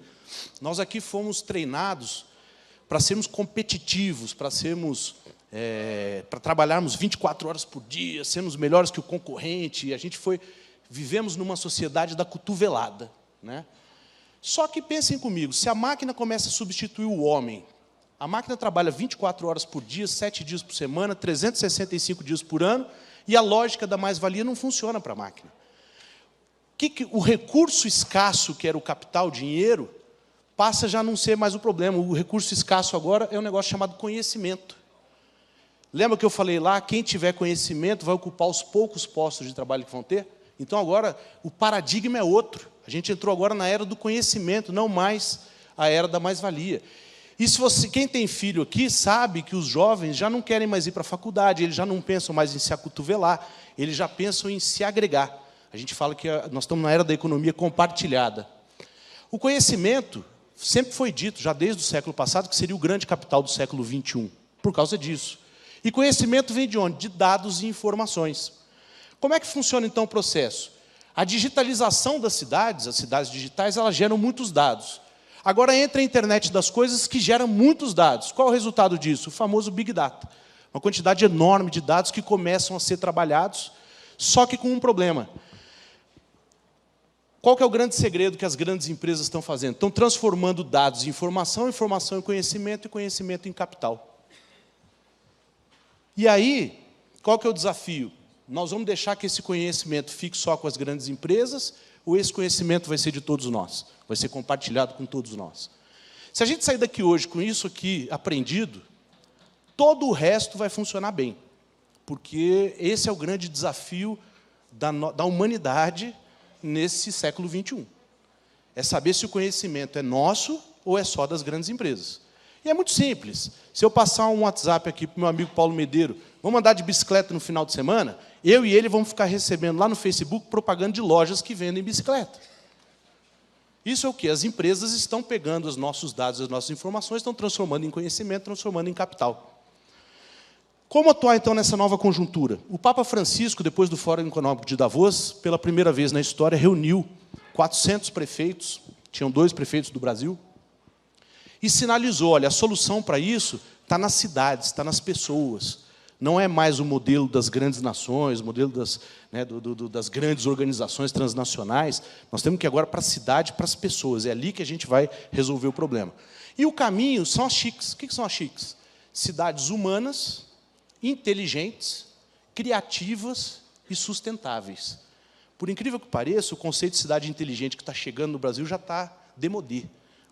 Nós aqui fomos treinados para sermos competitivos, para trabalharmos 24 horas por dia, sermos melhores que o concorrente. E vivemos numa sociedade da cotovelada, né? Só que pensem comigo, se a máquina começa a substituir o homem, a máquina trabalha 24 horas por dia, 7 dias por semana, 365 dias por ano, e a lógica da mais-valia não funciona para a máquina. O recurso escasso, que era o capital, o dinheiro, passa já a não ser mais o problema. O recurso escasso agora é um negócio chamado conhecimento. Lembra que eu falei lá, quem tiver conhecimento vai ocupar os poucos postos de trabalho que vão ter? Então, agora, o paradigma é outro. A gente entrou agora na era do conhecimento, não mais a era da mais-valia. E quem tem filho aqui sabe que os jovens já não querem mais ir para a faculdade, eles já não pensam mais em se acotovelar, eles já pensam em se agregar. A gente fala que nós estamos na era da economia compartilhada. O conhecimento sempre foi dito, já desde o século passado, que seria o grande capital do século XXI, por causa disso. E conhecimento vem de onde? De dados e informações. Como é que funciona, então, o processo? A digitalização das cidades, as cidades digitais, elas geram muitos dados. Agora entra a internet das coisas, que gera muitos dados. Qual é o resultado disso? O famoso Big Data. Uma quantidade enorme de dados que começam a ser trabalhados, só que com um problema. Qual que é o grande segredo que as grandes empresas estão fazendo? Estão transformando dados em informação, informação em conhecimento e conhecimento em capital. E aí, qual que é o desafio? Nós vamos deixar que esse conhecimento fique só com as grandes empresas, ou esse conhecimento vai ser de todos nós? Vai ser compartilhado com todos nós. Se a gente sair daqui hoje com isso aqui aprendido, todo o resto vai funcionar bem. Porque esse é o grande desafio da humanidade nesse século XXI. É saber se o conhecimento é nosso ou é só das grandes empresas. E é muito simples. Se eu passar um WhatsApp aqui para o meu amigo Paulo Medeiro, vamos andar de bicicleta no final de semana, eu e ele vamos ficar recebendo lá no Facebook propaganda de lojas que vendem bicicleta. Isso é o quê? As empresas estão pegando os nossos dados, as nossas informações, estão transformando em conhecimento, transformando em capital. Como atuar, então, nessa nova conjuntura? O Papa Francisco, depois do Fórum Econômico de Davos, pela primeira vez na história, reuniu 400 prefeitos, tinham 2 prefeitos do Brasil, e sinalizou, olha, a solução para isso está nas cidades, está nas pessoas. Não é mais o modelo das grandes nações, o modelo das grandes organizações transnacionais. Nós temos que ir agora para a cidade, para as pessoas. É ali que a gente vai resolver o problema. E o caminho são as chiques. O que são as chiques? Cidades humanas, inteligentes, criativas e sustentáveis. Por incrível que pareça, o conceito de cidade inteligente que está chegando no Brasil já está démodé.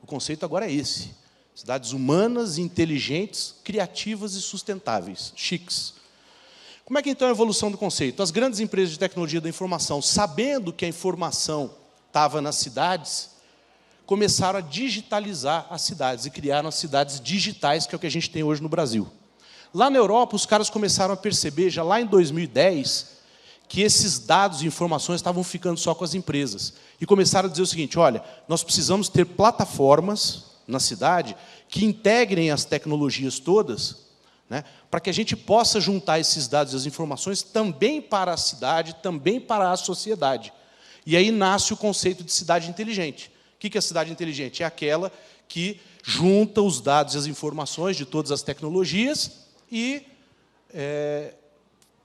O conceito agora é esse. Cidades humanas, inteligentes, criativas e sustentáveis, chiques. Como é que, então, é a evolução do conceito? As grandes empresas de tecnologia da informação, sabendo que a informação estava nas cidades, começaram a digitalizar as cidades e criaram as cidades digitais, que é o que a gente tem hoje no Brasil. Lá na Europa, os caras começaram a perceber, já lá em 2010, que esses dados e informações estavam ficando só com as empresas. E começaram a dizer o seguinte, olha, nós precisamos ter plataformas na cidade que integrem as tecnologias todas, né, para que a gente possa juntar esses dados e as informações também para a cidade, também para a sociedade. E aí nasce o conceito de cidade inteligente. O que é a cidade inteligente? É aquela que junta os dados e as informações de todas as tecnologias e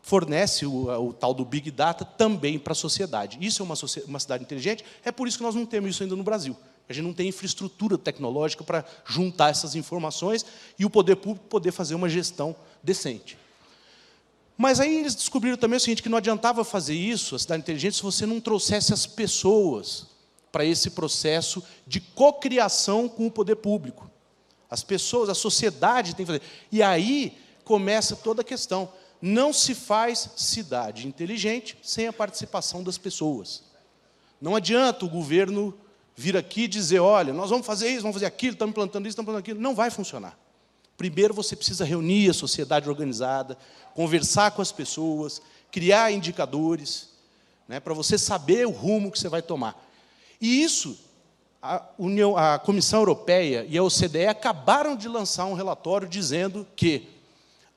fornece o tal do Big Data também para a sociedade. Isso é uma cidade inteligente, é por isso que nós não temos isso ainda no Brasil. A gente não tem infraestrutura tecnológica para juntar essas informações e o poder público poder fazer uma gestão decente. Mas aí eles descobriram também o seguinte, que não adiantava fazer isso, a cidade inteligente, se você não trouxesse as pessoas para esse processo de cocriação com o poder público. As pessoas, a sociedade tem que fazer. E aí começa toda a questão. Não se faz cidade inteligente sem a participação das pessoas. Não adianta o governo vir aqui e dizer, olha, nós vamos fazer isso, vamos fazer aquilo, estamos implantando isso, estamos implantando aquilo. Não vai funcionar. Primeiro você precisa reunir a sociedade organizada, conversar com as pessoas, criar indicadores, né, para você saber o rumo que você vai tomar. E isso, a Comissão Europeia e a OCDE acabaram de lançar um relatório dizendo que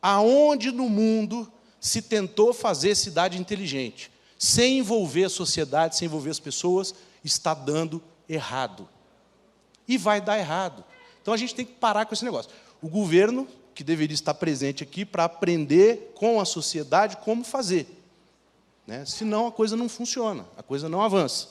aonde no mundo se tentou fazer cidade inteligente, sem envolver a sociedade, sem envolver as pessoas, está dando errado. E vai dar errado. Então, a gente tem que parar com esse negócio. O governo, que deveria estar presente aqui para aprender com a sociedade como fazer. Né? Senão, a coisa não funciona, a coisa não avança.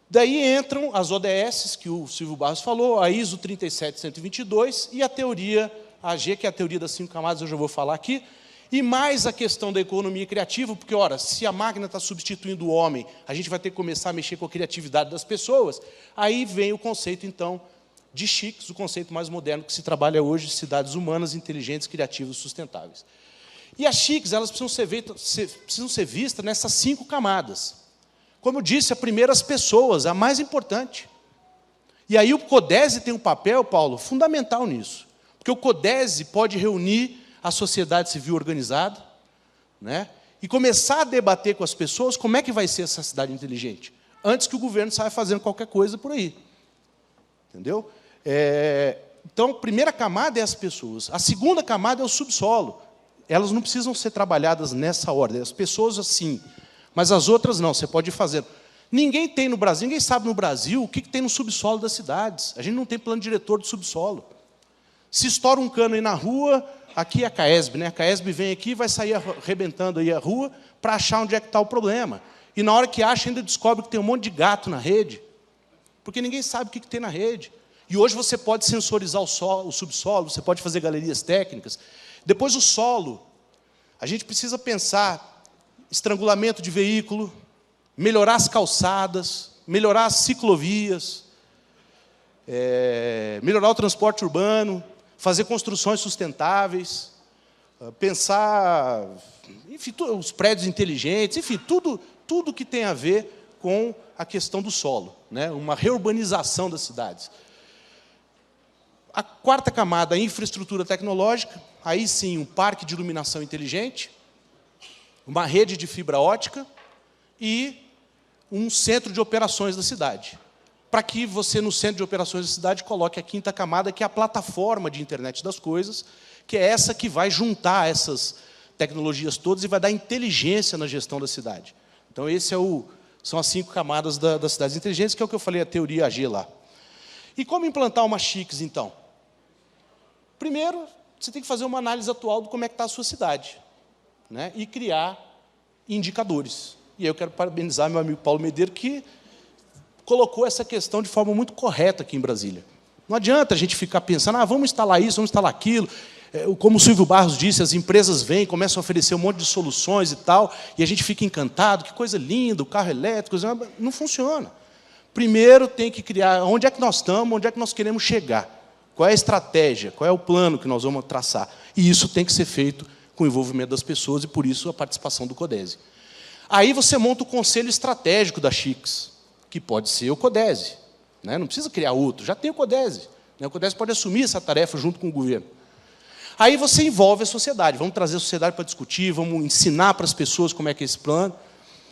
Daí entram as ODS, que o Silvio Barros falou, a ISO 37122 e a teoria AG, que é a teoria das 5 camadas, eu já vou falar aqui, e mais a questão da economia criativa, porque, ora, se a máquina está substituindo o homem, a gente vai ter que começar a mexer com a criatividade das pessoas, aí vem o conceito, então, de CHICS, o conceito mais moderno que se trabalha hoje, de cidades humanas, inteligentes, criativas e sustentáveis. E as CHICS, elas precisam ser vistas nessas 5 camadas. Como eu disse, a primeira, as pessoas, a mais importante. E aí o CODESE tem um papel, Paulo, fundamental nisso. Porque o CODESE pode reunir a sociedade civil organizada, né, e começar a debater com as pessoas como é que vai ser essa cidade inteligente, antes que o governo saia fazendo qualquer coisa por aí. Entendeu? Então, a primeira camada é as pessoas. A segunda camada é o subsolo. Elas não precisam ser trabalhadas nessa ordem. As pessoas, sim, mas as outras não. Você pode ir fazendo. Ninguém tem no Brasil, ninguém sabe no Brasil o que tem no subsolo das cidades. A gente não tem plano diretor do subsolo. Se estoura um cano aí na rua, aqui é a CAESB, né? A CAESB vem aqui e vai sair arrebentando aí a rua para achar onde é que está o problema. E na hora que acha, ainda descobre que tem um monte de gato na rede, porque ninguém sabe o que tem na rede. E hoje você pode sensorizar o subsolo, você pode fazer galerias técnicas. Depois o solo. A gente precisa pensar estrangulamento de veículo, melhorar as calçadas, melhorar as ciclovias, melhorar o transporte urbano, fazer construções sustentáveis, pensar, enfim, os prédios inteligentes, enfim, tudo que tem a ver com a questão do solo, né? Uma reurbanização das cidades. A quarta camada, a infraestrutura tecnológica, aí sim, um parque de iluminação inteligente, uma rede de fibra ótica e um centro de operações da cidade. Para que você, no centro de operações da cidade, coloque a quinta camada, que é a plataforma de internet das coisas, que é essa que vai juntar essas tecnologias todas e vai dar inteligência na gestão da cidade. Então, são as 5 camadas das cidades inteligentes, que é o que eu falei, a teoria AG lá. E como implantar uma CHICS, então? Primeiro, você tem que fazer uma análise atual de como é que está a sua cidade, né? E criar indicadores. E aí eu quero parabenizar meu amigo Paulo Medeiro, que colocou essa questão de forma muito correta aqui em Brasília. Não adianta a gente ficar pensando, vamos instalar isso, vamos instalar aquilo. Como o Silvio Barros disse, as empresas vêm, começam a oferecer um monte de soluções e tal, e a gente fica encantado, que coisa linda, o carro elétrico, não funciona. Primeiro tem que criar onde é que nós estamos, onde é que nós queremos chegar, qual é a estratégia, qual é o plano que nós vamos traçar. E isso tem que ser feito com o envolvimento das pessoas, e por isso a participação do CODESE. Aí você monta o conselho estratégico da CHICS, que pode ser o CODESE, né? Não precisa criar outro, já tem o CODESE, né? O CODESE pode assumir essa tarefa junto com o governo. Aí você envolve a sociedade, vamos trazer a sociedade para discutir, vamos ensinar para as pessoas como é que é esse plano.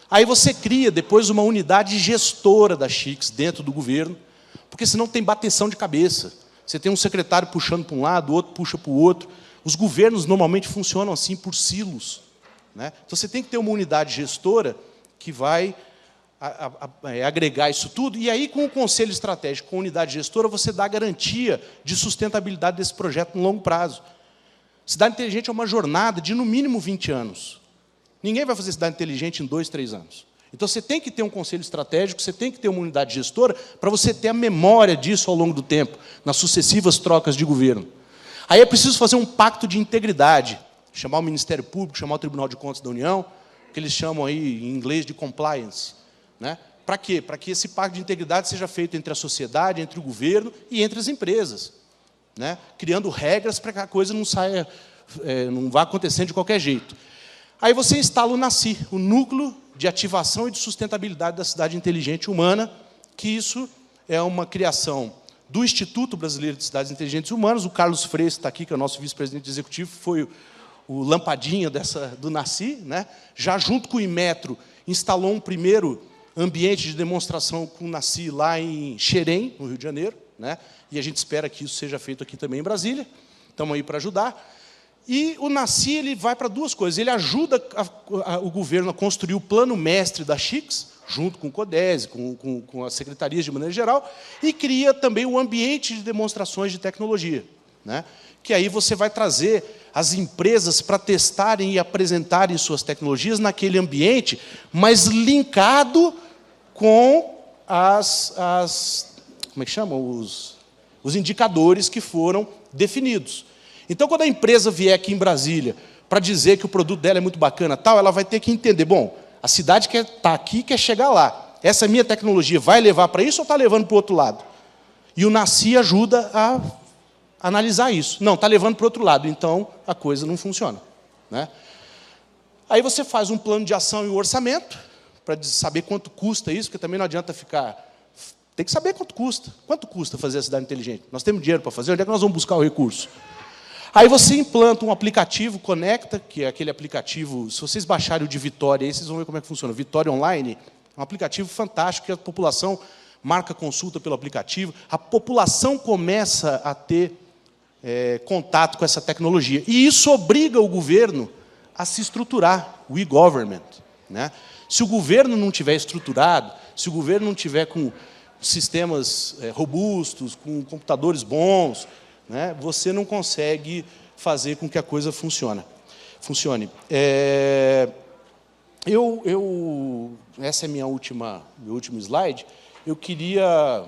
Aí você cria depois uma unidade gestora da CHICS dentro do governo, porque senão tem bateção de cabeça. Você tem um secretário puxando para um lado, o outro puxa para o outro. Os governos normalmente funcionam assim por silos, né? Então você tem que ter uma unidade gestora que vai agregar isso tudo, e aí com o conselho estratégico, com a unidade gestora, você dá garantia de sustentabilidade desse projeto no longo prazo. Cidade inteligente é uma jornada de, no mínimo, 20 anos. Ninguém vai fazer cidade inteligente em 2, 3 anos. Então, você tem que ter um conselho estratégico, você tem que ter uma unidade gestora para você ter a memória disso ao longo do tempo, nas sucessivas trocas de governo. Aí é preciso fazer um pacto de integridade, chamar o Ministério Público, chamar o Tribunal de Contas da União, que eles chamam aí em inglês de compliance. Né? Para quê? Para que esse pacto de integridade seja feito entre a sociedade, entre o governo e entre as empresas, né? Criando regras para que a coisa não saia, não vá acontecendo de qualquer jeito. Aí você instala o NACI, o Núcleo de Ativação e de Sustentabilidade da Cidade Inteligente Humana, que isso é uma criação do Instituto Brasileiro de Cidades Inteligentes Humanas. O Carlos Freire está aqui, que é o nosso vice-presidente executivo, foi o lampadinha do NACI, né? Já junto com o Inmetro, instalou um primeiro ambiente de demonstração com o NACI lá em Xerém, no Rio de Janeiro, né? E a gente espera que isso seja feito aqui também em Brasília. Estamos aí para ajudar. E o NACI ele vai para duas coisas. Ele ajuda o governo a construir o plano mestre da CHICS, junto com o CODESE, com as secretarias de maneira geral, e cria também o ambiente de demonstrações de tecnologia, né? Que aí você vai trazer as empresas para testarem e apresentarem suas tecnologias naquele ambiente, mas linkado com como é que chama? Os indicadores que foram definidos. Então, quando a empresa vier aqui em Brasília para dizer que o produto dela é muito bacana, tal, ela vai ter que entender, bom, a cidade quer estar aqui, quer chegar lá. Essa minha tecnologia vai levar para isso ou está levando para o outro lado? E o NACI ajuda a analisar isso. Não, está levando para o outro lado, então a coisa não funciona, né? Aí você faz um plano de ação e um orçamento, para saber quanto custa isso, porque também não adianta ficar... Tem que saber quanto custa. Quanto custa fazer a cidade inteligente? Nós temos dinheiro para fazer, onde é que nós vamos buscar o recurso? Aí você implanta um aplicativo, Conecta, que é aquele aplicativo, se vocês baixarem o de Vitória, aí vocês vão ver como é que funciona. Vitória Online é um aplicativo fantástico, que a população marca consulta pelo aplicativo, a população começa a ter contato com essa tecnologia. E isso obriga o governo a se estruturar, o e-government, né? Se o governo não tiver estruturado, se o governo não tiver com sistemas robustos, com computadores bons, né, você não consegue fazer com que a coisa funcione. Essa é meu último slide. Eu queria...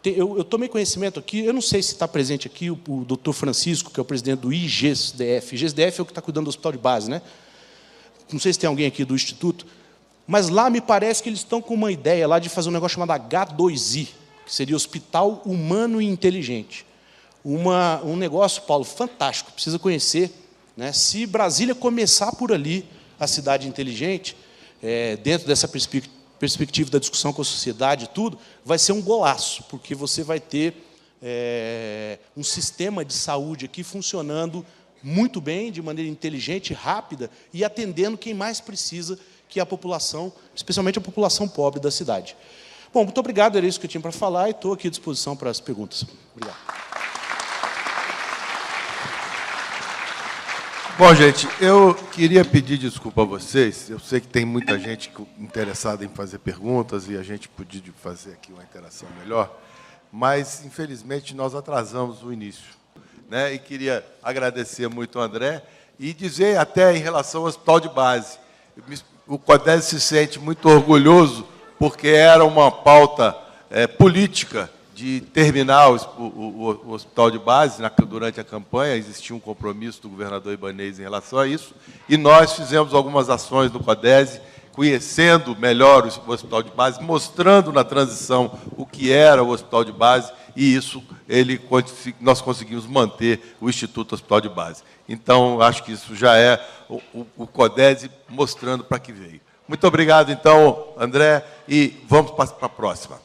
Eu tomei conhecimento aqui, eu não sei se está presente aqui o doutor Francisco, que é o presidente do IGESDF. IGESDF é o que está cuidando do hospital de base, né? Não sei se tem alguém aqui do Instituto, mas lá me parece que eles estão com uma ideia lá de fazer um negócio chamado H2I, que seria Hospital Humano e Inteligente. Um negócio, Paulo, fantástico, precisa conhecer, né? Se Brasília começar por ali, a cidade inteligente, dentro dessa perspectiva da discussão com a sociedade e tudo, vai ser um golaço, porque você vai ter um sistema de saúde aqui funcionando muito bem, de maneira inteligente, rápida, e atendendo quem mais precisa, que é a população, especialmente a população pobre da cidade. Bom, muito obrigado, era isso que eu tinha para falar, e estou aqui à disposição para as perguntas. Obrigado. Bom, gente, eu queria pedir desculpa a vocês. Eu sei que tem muita gente interessada em fazer perguntas e a gente podia fazer aqui uma interação melhor, mas, infelizmente, nós atrasamos o início, né? E queria agradecer muito ao André e dizer até em relação ao hospital de base. O CODESE se sente muito orgulhoso porque era uma pauta política de terminar o hospital de base. Durante a campanha existia um compromisso do governador Ibanez em relação a isso, e nós fizemos algumas ações no CODESE, conhecendo melhor o hospital de base, mostrando na transição o que era o hospital de base, e isso nós conseguimos manter o Instituto Hospital de Base. Então, acho que isso já é o CODESE mostrando para que veio. Muito obrigado, então, André, e vamos para a próxima.